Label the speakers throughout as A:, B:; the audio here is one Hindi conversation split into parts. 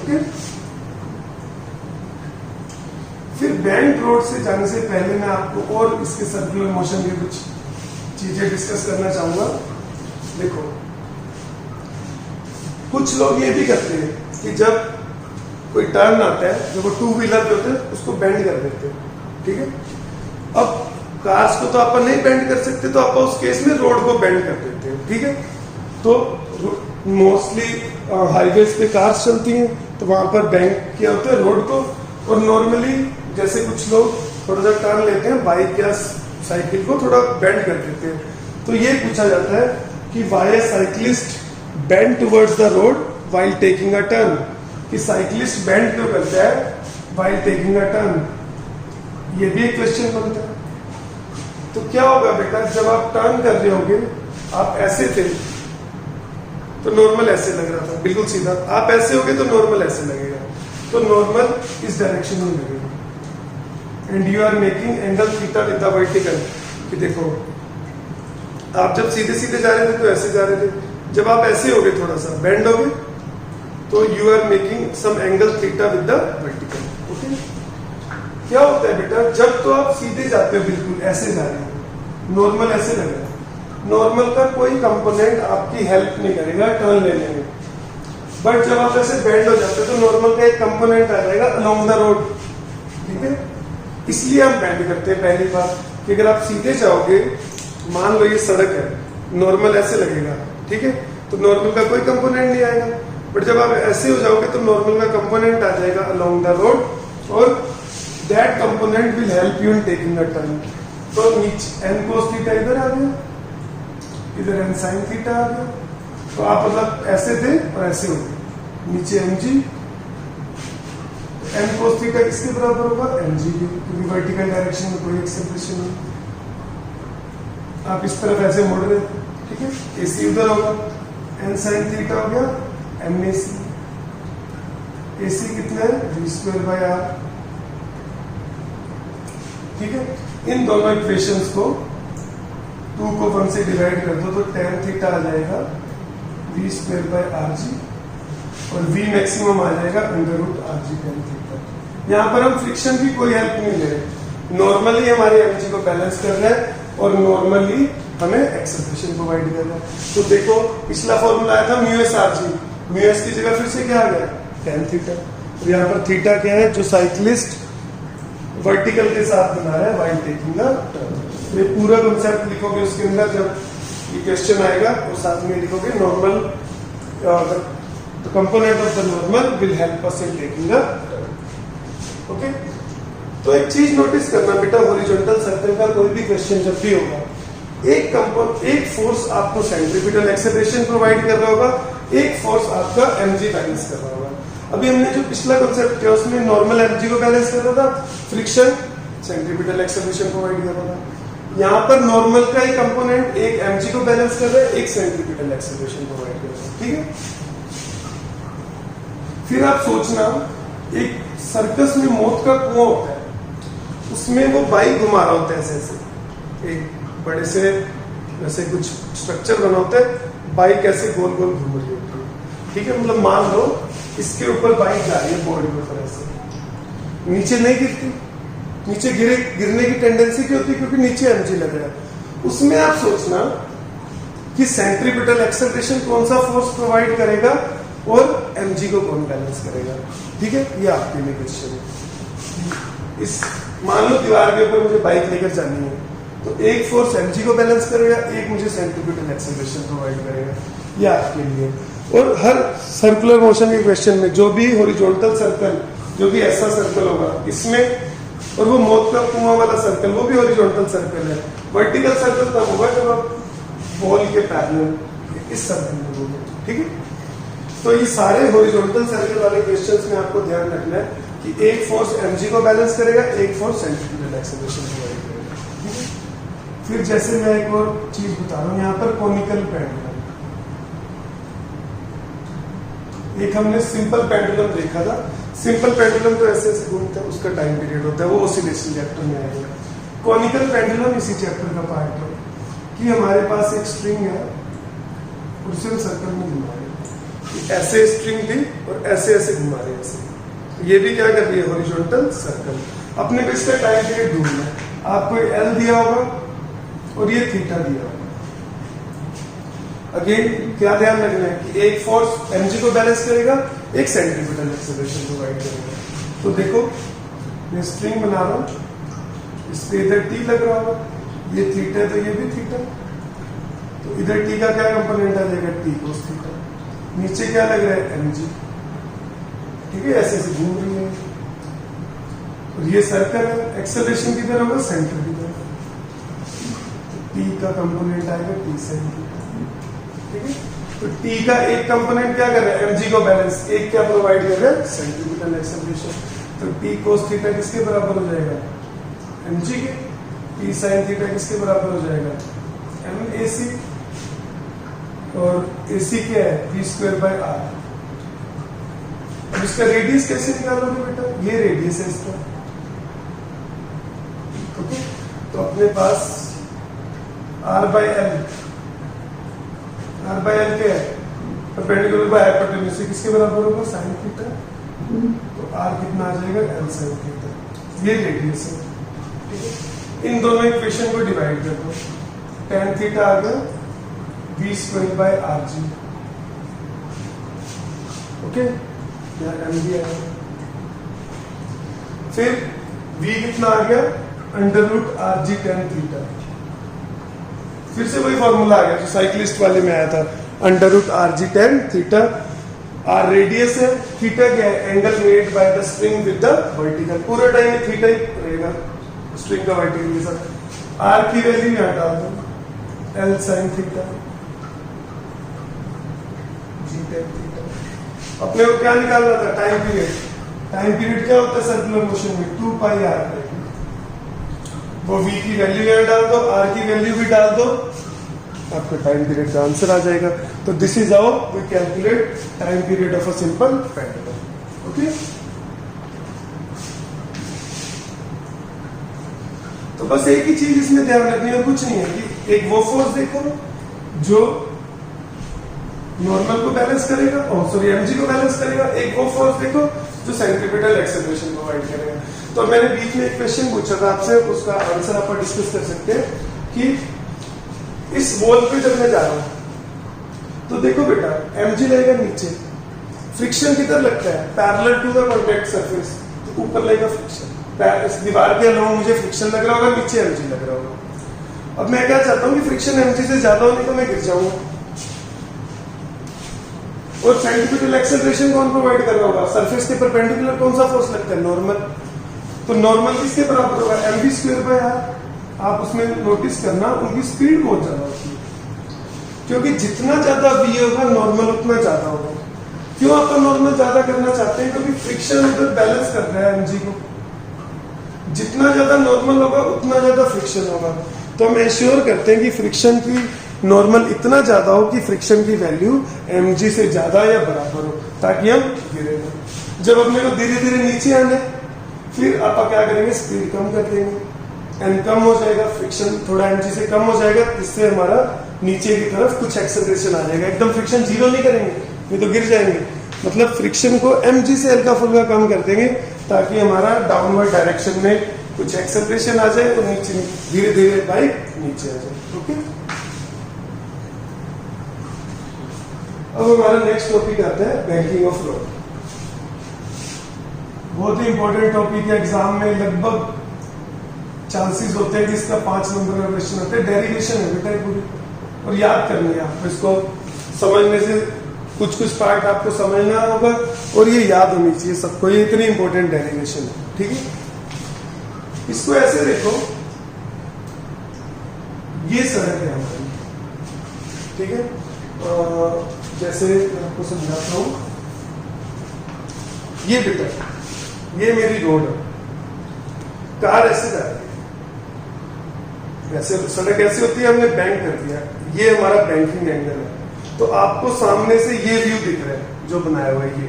A: ओके। फिर बेंट रोड से जाने से पहले मैं आपको और इसके सर्कुलर मोशन के कुछ चीजें डिस्कस करना चाहूंगा। देखो, कुछ लोग ये भी करते हैं कि जब कोई टर्न आता है, जब वो टू व्हीलर पे होते हैं उसको बेंड कर देते हैं, ठीक है। अब कार्स को तो अपन नहीं बेंड कर सकते, तो अपन उस केस में रोड को बेंड कर देते हैं, ठीक है। तो मोस्टली हाईवेज पे कार्स चलती हैं, तो वहां पर बेंड किया होता है रोड को। और नॉर्मली जैसे कुछ लोग थोड़ा सा टर्न लेते हैं, बाइक या साइकिल को थोड़ा बेंड कर देते हैं। तो ये पूछा जाता है कि why a cyclist bend towards the road while taking a turn, कि साइक्लिस्ट बेंड क्यों करता है व्हाइल टेकिंग अ टर्न, ये भी एक क्वेश्चन बनता है। तो क्या होगा बेटा, जब आप टर्न कर रहे होगे, आप ऐसे थे तो नॉर्मल ऐसे लग रहा था, बिल्कुल सीधा। आप ऐसे होगे तो नॉर्मल ऐसे लगेगा, तो नॉर्मल इस डायरेक्शन में लगेगा। And you are making angle theta with the vertical, कि देखो आप जब सीधे सीधे जा रहे थे तो ऐसे जा रहे थे, जब आप ऐसे हो गए थोड़ा सा बेंड हो गए, तो you are making some angle theta with the vertical, okay. क्या होता है बेटा, जब तो आप सीधे जाते हो, बिल्कुल ऐसे जा रहे हो, नॉर्मल ऐसे लग रहा है, नॉर्मल का कोई कंपोनेंट आपकी हेल्प नहीं करेगा टर्न लेने में। बट जब आप ऐसे बेंड हो जाते हो तो नॉर्मल का एक कंपोनेंट आ जाएगा अलोंग द रोड, ठीक है। इसलिए हम बेंड करते हैं। पहली बात कि अगर आप सीधे जाओगे, मान लो ये सड़क है, नॉर्मल ऐसे लगेगा, ठीक है, तो नॉर्मल का कोई कंपोनेंट नहीं आएगा। बट जब आप ऐसे हो जाओगे तो नॉर्मल का कंपोनेंट आ जाएगा अलोंग द रोड, और that component will help you in taking a turn. तो नीचे एन कोस थीटा इधर आ गया, इधर एन साइन थीटा आ गया, तो आप मतलब ऐसे थे और ऐसे हो गए, नीचे M G, N cos theta किसके बराबर होगा, एम जी के, क्योंकि वर्टिकल डायरेक्शन में कोई एक्सेलरेशन नहीं। आप इस तरफ ऐसे मुड़ रहे, ठीक है, एसी उधर होगा, एन साइन थीटा हो गया एम ए सी, एसी कितना है वी स्क्वायर बाय आर, ठीक है। इन दोनों इक्वेशंस को 2 को 1 से डिवाइड कर दो तो tan थीटा आ जाएगा V square by R G, और वी मैक्सिमम आ जाएगा under root R G tan theta. यहाँ पर हम फ्रिक्शन की कोई हेल्प नहीं ले रहे, नॉर्मली हमारे एनर्जी को बैलेंस कर रहे हैं और नॉर्मली हमें एक्सेलरेशन प्रोवाइड कर रहा है। तो देखो पिछला फॉर्मूला आया था mu S R G, mu S की जगह फिर से क्या आ गया tan थीटा, और यहाँ पर थीटा क्या है, जो साइक्लिस्ट वर्टिकल के साथ बना रहा है व्हाइल टेकिंग अ टर्न। ये पूरा कॉन्सेप्ट लिखोगे उसके अंदर, जब ये क्वेश्चन आएगा और साथ में लिखोगे normal, the component of the normal will help us in taking a turn, okay. तो एक चीज नोटिस करना बेटा, हॉरिजॉन्टल सर्कल का कोई भी क्वेश्चन जब भी होगा, एक फोर्स आपको सेंट्रीपिटल एक्सेलरेशन प्रोवाइड कर रहा होगा, एक फोर्स आपका एमजी बैलेंस कर रहा होगा। अभी हमने जो पिछला कॉन्सेप्ट किया उसमें नॉर्मल एनर्जी को बैलेंस कर रहा था, फ्रिक्शन सेंट्रीपिटल एक्सेलरेशन प्रोवाइड कर रहा था। यहाँ पर नॉर्मल का एक कंपोनेंट एक एमजी को बैलेंस कर रहा है, एक सेंट्रीपिटल एक्सेलरेशन प्रोवाइड कर रहा है, ठीक है। फिर आप सोचना, एक सर्कस में मौत का कुआं होता है, उसमें वो बाइक घुमा रहा होता है ऐसे ऐसे, एक बड़े से वैसे कुछ स्ट्रक्चर बना होता है, बाइक ऐसे गोल गोल घूम रही होती है, ठीक है। मतलब मान लो इसके ऊपर बाइक जा रही है बोर्ड के ऊपर ऐसे, नीचे नहीं गिरती, नीचे गिरने की टेंडेंसी क्यों होती है, क्योंकि नीचे एनर्जी लग रहा है। उसमें आप सोचना कि सेंट्रीपिटल एक्सेलरेशन कौन सा फोर्स प्रोवाइड करेगा और एमजी को कौन बैलेंस करेगा, ठीक है। ये आपके लिए क्वेश्चन है। इस मान लो दीवार के ऊपर मुझे बाइक लेकर जानी है, तो एक फोर्स एमजी को बैलेंस करेगा, एक मुझे सेंट्रीपिटल एक्सेलरेशन प्रोवाइड करेगा, ये आपके लिए। और हर सर्कुलर मोशन के क्वेश्चन में जो भी हॉरिजॉन्टल सर्कल, जो भी ऐसा सर्कल होगा इसमें, और वो मौत का कुआं वाला सर्कल वो भी हॉरिजॉन्टल सर्कल है। वर्टिकल सर्कल तब होगा जब आप बॉल के पैरेलल इस सर्कल में होगा, ठीक है। तो ये सारे हॉरिजॉन्टल सर्कल वाले क्वेश्चंस में आपको ध्यान रखना है कि एक फोर्स एमजी को बैलेंस करेगा, एक फोर्स सेंट्रीपिटल एक्सेलरेशन प्रोवाइड करेगा, ठीक है। फिर जैसे मैं एक और चीज बता रहा हूँ, यहाँ पर कॉनिकल पेंडुलम, एक हमने सिंपल पेंडुलम देखा था। सिंपल पेंडुलम तो ऐसे ऐसे घूमता है, उसका टाइम पीरियड होता है, वो ऑसिलेशन चैप्टर में आएगा। कॉनिकल पेंडुलम इसी चैप्टर का पार्ट है कि हमारे पास एक स्ट्रिंग है और उसे सर्कल में घुमाएगा। कि ऐसे स्ट्रिंग थी और ऐसे ऐसे घुमा रहे हैं ऐसे। तो ये भी क्या कर रही है, हॉरिजॉन्टल सर्कल। अपने को इसका टाइम पीरियड ढूंढना है। आपको एल दिया होगा और ये थीटा दिया होगा। अगेन क्या ध्यान रखना है कि एक फोर्स mg को बैलेंस करेगा, एक सेंट्रीपिटल एक्सेलरेशन प्रोवाइड करेगा। तो देखो मैं स्ट्रिंग बना रहा हूं, इस पे इधर टी लग रहा होगा, ये थीटा है तो ये भी थीटा। तो इधर टी का क्या कंपोनेंट आ जाएगा, टी कोस थीटा। नीचे क्या लग रहा है, mg। ठीक है, ऐसे ऐसे घूम रही है और ये सर्कल है। एक्सेलरेशन किधर होगा, सेंटर की तरफ। टी का कंपोनेंट आएगा टी साइन थीटा। ठीक है, तो टी का एक कंपोनेंट क्या कर रहा है, mg को बैलेंस, एक क्या प्रोवाइड कर रहा है, सेंट्रीपिटल एक्सेलरेशन। तो टी कोस थीटा किसके बराबर हो जाएगा, mg के। टी साइन थीटा किसके बराबर हो जाएगा, m ac। और ac क्या है, v²/r। अब इसका रेडियस कैसे निकालोगे बेटा, ये रेडियस है इसका। ओके, तो अपने पास r/l क्या है, परपेंडिकुलर बाय हाइपोटेन्यूज, किसके बराबर होगा, साइन थीटा। तो r कितना आ जाएगा, l साइन थीटा। ये रेडियस है। ठीक है, इन दोनों इक्वेशन को डिवाइड कर दो। tan थीटा आ गया v²/rg। ओके, यहाँ m भी आया। फिर v कितना आ गया, √rg tan थीटा। फिर से वही फॉर्मूला आ गया जो साइक्लिस्ट वाले में आया था, √rg tan theta. r radius है, थीटा क्या है, angle made by the string with the vertical. पूरा टाइम थीटा ही रहेगा स्ट्रिंग का वर्टिकल के साथ। r की वैल्यू यहाँ डाल दो, l sin theta g tan theta. अपने को क्या निकालना था, टाइम पीरियड। टाइम पीरियड क्या होता है सर्कुलर मोशन में, 2πr। वो v की वैल्यू यहाँ डाल दो, r की वैल्यू भी डाल दो, आपका टाइम पीरियड का आंसर आ जाएगा। तो this is how we calculate time period of a simple pendulum. Okay, तो बस एक ही चीज इसमें ध्यान रखनी है, कुछ नहीं है कि एक वो फोर्स देखो जो नॉर्मल को बैलेंस करेगा, सॉरी mg को बैलेंस करेगा। एक वो फोर्स देखो जो सेंट्रीपिटल एक्सेलरेशन प्रोवाइड करेगा। तो मैंने बीच में एक क्वेश्चन पूछा था आपसे, उसका आंसर आप डिस्कस कर सकते हैं कि इस वॉल पे जब मैं जा रहा हूं तो देखो बेटा mg लगेगा नीचे, फ्रिक्शन किधर लगता है, parallel to the contact surface, तो ऊपर लगेगा फ्रिक्शन। इस दीवार के अलावा मुझे फ्रिक्शन लग रहा होगा, नीचे mg लग रहा होगा। अब मैं क्या चाहता हूं कि फ्रिक्शन mg से ज्यादा होने तो मैं गिर जाऊंगा। और सेंट्रीपिटल एक्सेलरेशन कौन प्रोवाइड कर रहा होगा, सरफेस के परपेंडिकुलर कौन सा फोर्स लगता है, नॉर्मल। तो नॉर्मल किसके बराबर होगा, mv²/r। आप उसमें नोटिस करना उनकी स्पीड बहुत ज्यादा होती है, क्योंकि जितना ज्यादा v होगा नॉर्मल उतना ज्यादा होगा। क्यों आप नॉर्मल ज्यादा करना चाहते हैं, क्योंकि फ्रिक्शन उधर बैलेंस कर रहा है mg को। जितना ज्यादा नॉर्मल होगा उतना ज्यादा फ्रिक्शन होगा। तो हम एश्योर करते हैं कि फ्रिक्शन की नॉर्मल इतना ज्यादा हो कि फ्रिक्शन की वैल्यू mg से ज्यादा या बराबर हो, ताकि हम गिरे ना। जब अपने को धीरे धीरे नीचे आने, फिर आप क्या करेंगे, स्पीड कम कर देंगे, एन कम हो जाएगा, फ्रिक्शन थोड़ा mg से कम हो जाएगा, इससे हमारा नीचे की तरफ कुछ एक्सेलरेशन आ जाएगा। एकदम फ्रिक्शन जीरो नहीं करेंगे, नहीं तो गिर जाएंगे। मतलब फ्रिक्शन को mg से हल्का फुल्का कम कर देंगे, ताकि हमारा डाउनवर्ड डायरेक्शन में कुछ एक्सेलरेशन आ जाए और नीचे धीरे धीरे बाइक नीचे आ जाए। ओके, अब हमारा नेक्स्ट टॉपिक आता है बैंकिंग ऑफ रॉड। बहुत ही इंपॉर्टेंट टॉपिक है, एग्जाम में लगभग चांसेस होते हैं कि इसका 5 नंबर का क्वेश्चन आता है। डेरिवेशन है बेटा पूरी, और याद करनी है आपको। इसको समझने से कुछ कुछ पार्ट आपको समझना होगा और ये याद होनी चाहिए सबको, ये इतनी इंपॉर्टेंट डेरिवेशन है। ठीक है, इसको ऐसे देखो, ये सड़क है हमारी, ठीक है। जैसे मैं आपको समझाता हूं, ये बेटा ये मेरी रोड है, कार ऐसे जा रही है, वैसे सड़क ऐसी होती है, हमने बैंक कर दिया, ये हमारा बैंकिंग एंगल है। तो आपको सामने से ये व्यू दिख रहा है जो बनाया हुआ है ये,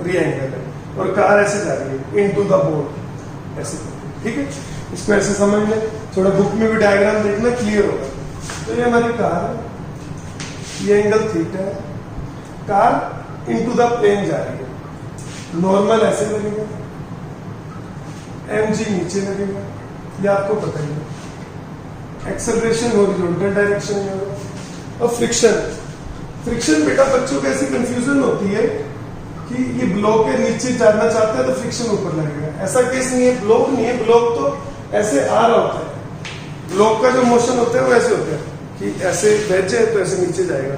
A: और ये एंगल है, और कार ऐसे जा रही है इनटू द बोर्ड ऐसे। ठीक है, इसको ऐसे समझ लें, थोड़ा बुक में भी डायग्राम देखना क्लियर होगा। तो ये हमारी कार है, ये एंगल थीटा है, कार इनटू द प्लेन जा रही है, नॉर्मल ऐसे लगेगा, mg नीचे लगेगा, ये आपको पता ही है। एक्सेलरेशन हॉरिजॉन्टल डायरेक्शन में होगा। और फ्रिक्शन बेटा बच्चों को ऐसी कंफ्यूजन होती है कि ये ब्लॉक के नीचे जाना चाहता है तो फ्रिक्शन ऊपर लगेगा। ऐसा केस नहीं है, ब्लॉक नहीं है, ब्लॉक तो ऐसे आ रहा होता है, ब्लॉक का जो मोशन होता है वो ऐसे होता है कि ऐसे बैठ जाए तो ऐसे नीचे जाएगा।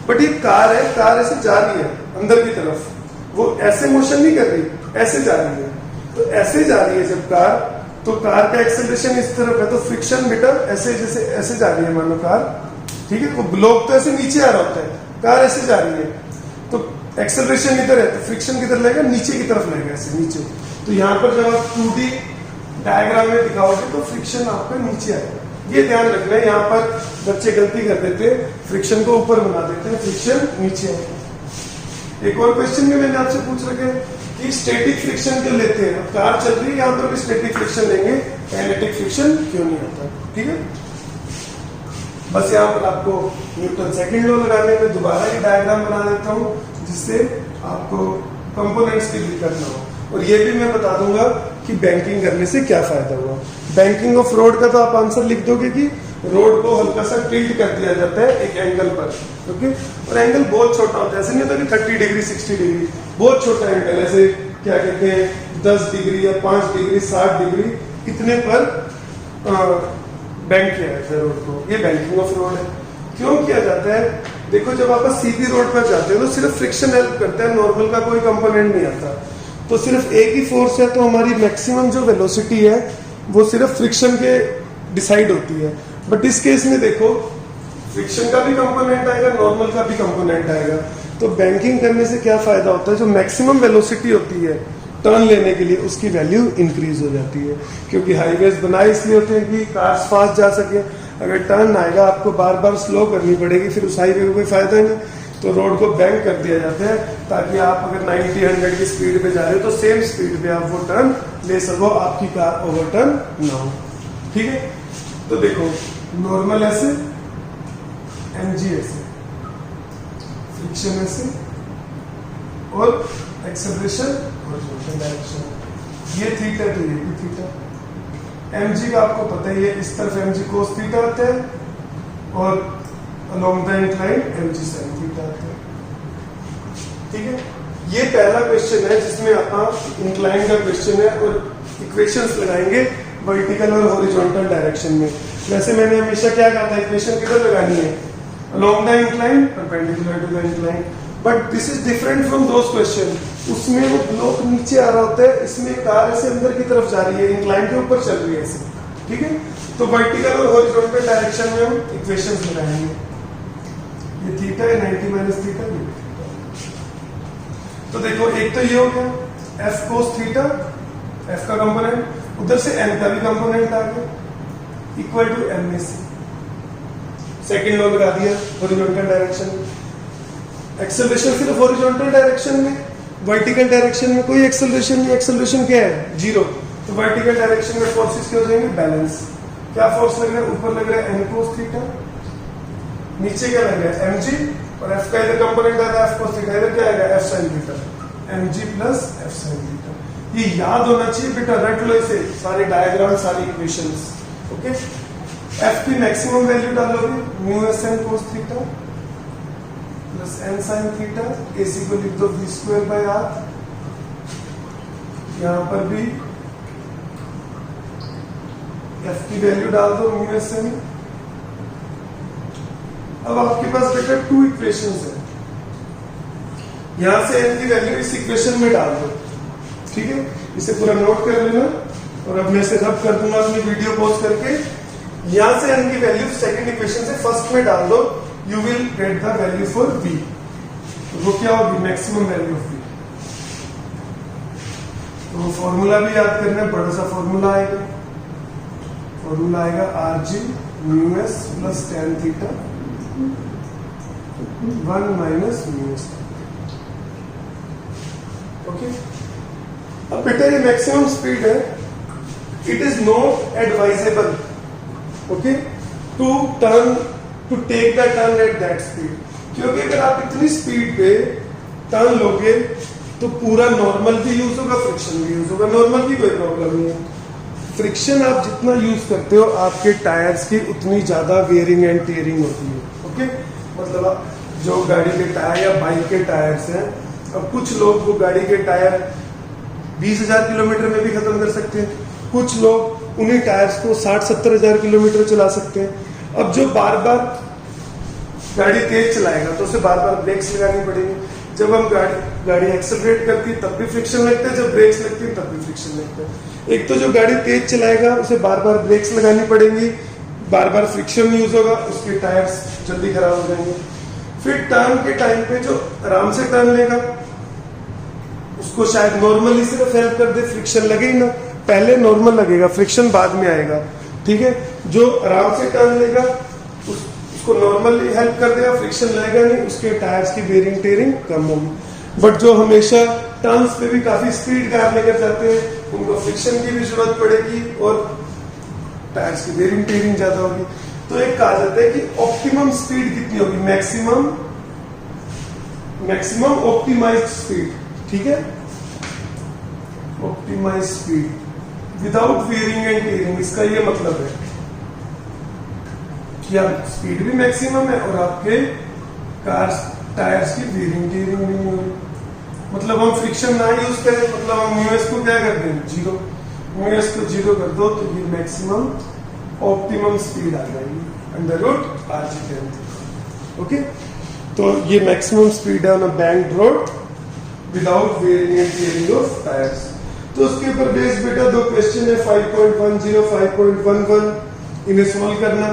A: बट ये कार है, कार ऐसे जा रही है अंदर की तरफ, वो ऐसे मोशन नहीं कर रही, ऐसे जा रही है। तो ऐसे जा रही है जब कार, तो कार का एक्सेलरेशन इस तरफ है, तो फ्रिक्शन बेटा ऐसे जैसे ऐसे जा रही है मानो कार, ठीक है। वो ब्लॉक तो ऐसे नीचे आ रहा होता है, कार ऐसे जा रही है, तो एक्सेलरेशन इधर है, तो फ्रिक्शन किधर लगेगा, नीचे की तरफ लगेगा, ऐसे नीचे। तो यहाँ पर जब आप 2D डायग्राम में दिखाओगे तो फ्रिक्शन आपका नीचे आएगा। ये ध्यान रखना है, यहाँ पर बच्चे गलती कर देते हैं, फ्रिक्शन को ऊपर बना देते हैं, फ्रिक्शन नीचे आएगा। एक और क्वेश्चन में मैंने आपसे पूछ रखे कि स्टैटिक फ्रिक्शन क्यों लेते हैं। अब कार चल रही है, यहाँ पर भी स्टैटिक फ्रिक्शन लेंगे, काइनेटिक फ्रिक्शन क्यों नहीं आता, ठीक है। बस यहाँ पर आपको न्यूटन सेकंड लॉ लगाने में दोबारा ये डायग्राम बना देता हूँ, जिससे आपको कंपोनेंट्स की दिक्कत ना हो। और ये भी मैं बता दूंगा कि बैंकिंग करने से क्या फायदा हुआ। बैंकिंग ऑफ रोड का तो आप आंसर लिख दोगे कि रोड को हल्का सा टिल्ट कर दिया जाता है एक एंगल पर, ओके। और एंगल बहुत छोटा होता है, ऐसे नहीं होता कि 30 डिग्री 60 डिग्री, बहुत छोटा एंगल, ऐसे क्या कहते हैं 10 डिग्री या 5 डिग्री 60 डिग्री इतने पर बैंक किया जाता है रोड को। ये बैंकिंग ऑफ रोड है। क्यों किया जाता है? देखो जब आप सीधी रोड पर जाते हो तो सिर्फ फ्रिक्शन हेल्प करता है, नॉर्मल का कोई कंपोनेंट नहीं आता। तो सिर्फ एक ही फोर्स है, तो हमारी मैक्सिमम जो वेलोसिटी है वो सिर्फ फ्रिक्शन के डिसाइड होती है। बट इस केस में देखो फ्रिक्शन का भी कंपोनेंट आएगा, नॉर्मल का भी कंपोनेंट आएगा। तो बैंकिंग करने से क्या फायदा होता है, जो मैक्सिमम वेलोसिटी होती है टर्न लेने के लिए उसकी वैल्यू इंक्रीज हो जाती है। क्योंकि हाईवेज बनाए इसलिए होते हैं कि कार्स फास्ट जा सके। अगर टर्न आएगा आपको बार बार स्लो करनी पड़ेगी, फिर उस हाईवे को कोई फायदा नहीं। तो रोड को बैंक कर दिया जाता है ताकि आप अगर 90-100 की स्पीड पे जा रहे हो तो सेम स्पीड पे आप वो टर्न ले सको, आपकी कार ओवरटर्न ना हो, ठीक है। तो देखो नॉर्मल ऐसे, mg ऐसे, फ्रिक्शन ऐसे, और एक्सेलरेशन हॉरिजॉन्टल डायरेक्शन। ये थीटा तो ये भी थीटा। mg का आपको पता ही है, इस तरफ mg cos थीटा आता है और along the incline mg sin theta आता है, ठीक है। ये पहला क्वेश्चन है जिसमें आप इंक्लाइन का क्वेश्चन है और इक्वेशंस लगाएंगे वर्टिकल और हॉरिजॉन्टल डायरेक्शन में। वैसे मैंने हमेशा क्या कहा था, इक्वेशन किधर लगानी है, along the incline perpendicular to the incline। But this is different from those question. उसमें वो ब्लॉक नीचे आ रहा होता है, इसमें कार ऐसे अंदर की तरफ जा रही है, इंक्लाइन के ऊपर चल रही है ऐसे, ठीक है। तो वर्टिकल और हॉरिजॉन्टल डायरेक्शन में हम इक्वेशंस लगाएंगे। ये थीटा है 90 माइनस थीटा। तो देखो एक तो ये हो गया f cos थीटा, f का कंपोनेंट, उधर से n का भी कंपोनेंट आ गया, इक्वल टू m में से सेकंड लॉ लगा दिया हॉरिजॉन्टल डायरेक्शन में। एक्सेलरेशन सिर्फ हॉरिजॉन्टल डायरेक्शन में, वर्टिकल डायरेक्शन में कोई एक्सेलरेशन नहीं। एक्सेलरेशन क्या है, जीरो। तो वर्टिकल डायरेक्शन में फोर्सेस क्या हो जाएंगे, बैलेंस। क्या फोर्स लग रहा है, ऊपर लग रहा है n cos थीटा, नीचे क्या लग रहा है mg, और f का इधर कंपोनेंट आता है f cos थीटा, इधर क्या आएगा f sin theta, mg plus f sin theta. ये याद होना चाहिए बेटा, रट लो इसे, सारे डायग्राम सारी इक्वेशंस, ओके। f की मैक्सिमम वैल्यू डालोगे mu s n cos theta plus n sin theta, ac को लिख दो v स्क्वायर बाय r। यहां पर भी f की वैल्यू डाल दो म्यू s n। अब आपके पास बेटा 2 इक्वेशंस है, यहां से n की वैल्यू इस इक्वेशन में डाल दो, ठीक है। इसे पूरा नोट कर लेना, और अब मैं इसे रब कर दूंगा अपनी वीडियो पॉज करके। यहां से n की वैल्यू सेकंड इक्वेशन से फर्स्ट में डाल दो, you will get the value for v। तो वो क्या होगी, मैक्सिमम वैल्यू ऑफ v। तो फॉर्मूला भी याद करना है, बड़ा सा फॉर्मूला आएगा, फॉर्मूला आएगा rg mu s plus tan theta 1 minus mu s, okay. अब बेटा ये मैक्सिमम स्पीड है, it is not advisable, okay, to take the turn at that speed. क्योंकि अगर आप इतनी स्पीड पे टर्न लोगे तो पूरा नॉर्मल भी यूज होगा, फ्रिक्शन भी यूज होगा। नॉर्मल की कोई प्रॉब्लम नहीं है। फ्रिक्शन आप जितना यूज करते हो आपके टायर्स की उतनी ज्यादा वेयरिंग एंड टीयरिंग होती है। ओके, मतलब आप जो गाड़ी के टायर या बाइक के टायर्स हैं, अब कुछ लोग वो गाड़ी के टायर 20,000 किलोमीटर में भी खत्म कर सकते हैं, कुछ लोग उन्हीं टायर्स को 60-70 हजार किलोमीटर चला सकते हैं। अब जो बार बार गाड़ी तेज चलाएगा तो उसे बार बार ब्रेक्स लगानी पड़ेगी। जब हम गाड़ी एक्सेलरेट करती है तब भी फ्रिक्शन लगता है, जब ब्रेक्स लगती है तब भी फ्रिक्शन लगता है। एक तो जो गाड़ी तेज चलाएगा उसे बार बार ब्रेक्स लगानी पड़ेंगी, बार बार फ्रिक्शन यूज होगा, उसके टायर्स जल्दी खराब हो जाएंगे। फिर टर्न के टाइम पे जो आराम से टर्न लेगा उसको शायद नॉर्मली सिर्फ हेल्प कर दे, फ्रिक्शन लगे ही ना, पहले नॉर्मल लगेगा, फ्रिक्शन बाद में आएगा। ठीक है, जो आराम से टर्न लेगा उसको नॉर्मली हेल्प कर देगा, फ्रिक्शन लगेगा नहीं, उसके टायर्स की बेरिंग टेयरिंग कम होगी। बट जो हमेशा टर्न्स पे भी काफी स्पीड कार लेकर जाते हैं उनको फ्रिक्शन की भी जरूरत पड़ेगी और टायर्स की बेरिंग टेयरिंग ज्यादा होगी। तो एक कहा जाता है कि ऑप्टिमम स्पीड कितनी होगी, मैक्सिमम ऑप्टिमाइज्ड स्पीड। ठीक है, optimized speed without wearing and tearing, इसका ये मतलब है कि आप स्पीड भी मैक्सिमम है और आपके कार टायर्स की वेयरिंग टीयरिंग नहीं होगी। मतलब हम फ्रिक्शन ना यूज करें, मतलब हम यूएस को क्या कर दें, जीरो, यूएस को जीरो कर दो तो ये मैक्सिमम ऑप्टिमम स्पीड आ जाएगी √RG10। ओके, तो ये मैक्सिमम स्पीड है on a banked road without wearing and tearing of tyres. तो उसके ऊपर बेस बेटा दो क्वेश्चन है 5.10, 5.11, इन्हें सोल्व करना।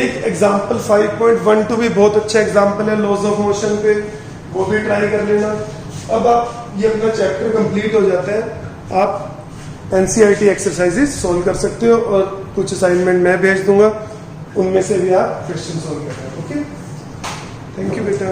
A: एक एग्जांपल 5.12 भी बहुत अच्छा एग्जांपल है लॉज ऑफ मोशन पे, वो भी ट्राई कर लेना। अब आप ये अपना चैप्टर कंप्लीट हो जाता है, आप एनसीईआरटी एक्सरसाइजेस सोल्व कर सकते हो और कुछ असाइनमेंट मैं भेज दूंगा, उनमें से भी आप क्वेश्चन सोल्व करना। ओके, थैंक यू बेटा।